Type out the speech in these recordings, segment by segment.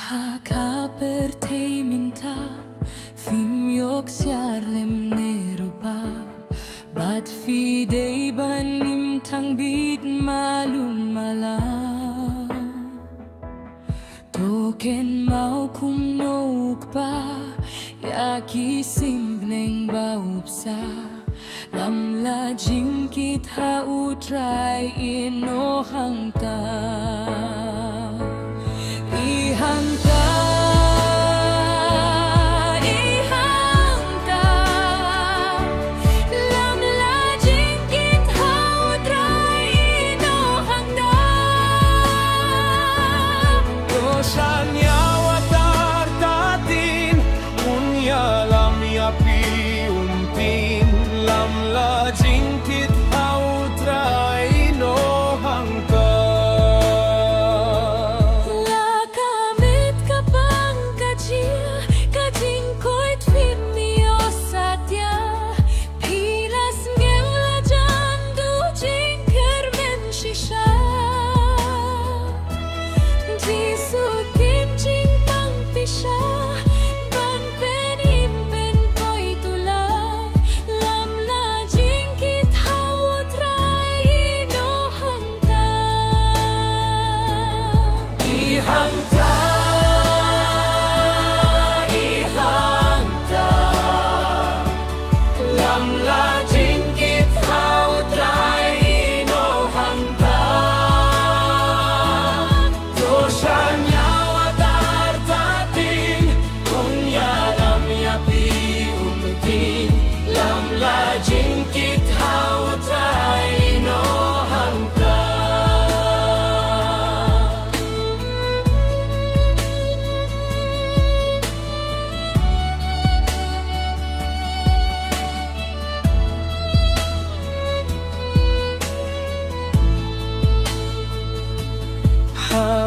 Haka bertei minta Fim yok siarlem nerupa Bat fidei banim tang bid malum malam Token mau kum nok pa Yaki simbleng baupsa Lam la jingkit ha utrai ino hangta Ihangta Ihangta Lam la jingkit ha utrai ino hangta Dosan yawa tartatin Unya lam yapi untin Lam la jingkit ha utrai ino hangta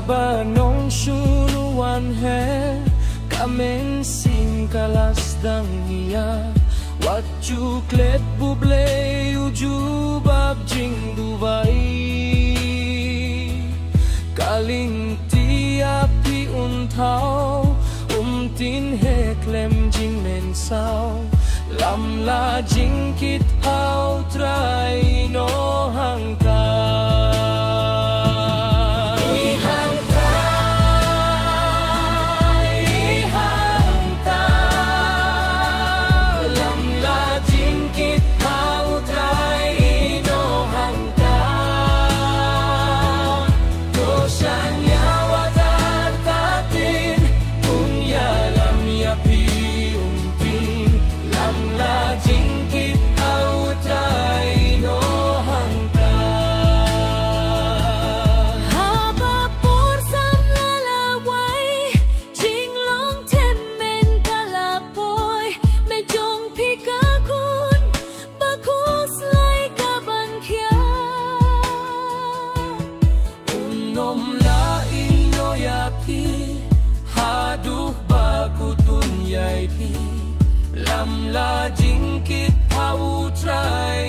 Banong suluan he Kamen sing kalas dang iya Waju klet buble uju bab jing Dubai Kaling tiapi untau tin he klem jing men sao Lam la jing kit hau trai no hangka Lam la jingkit hau trai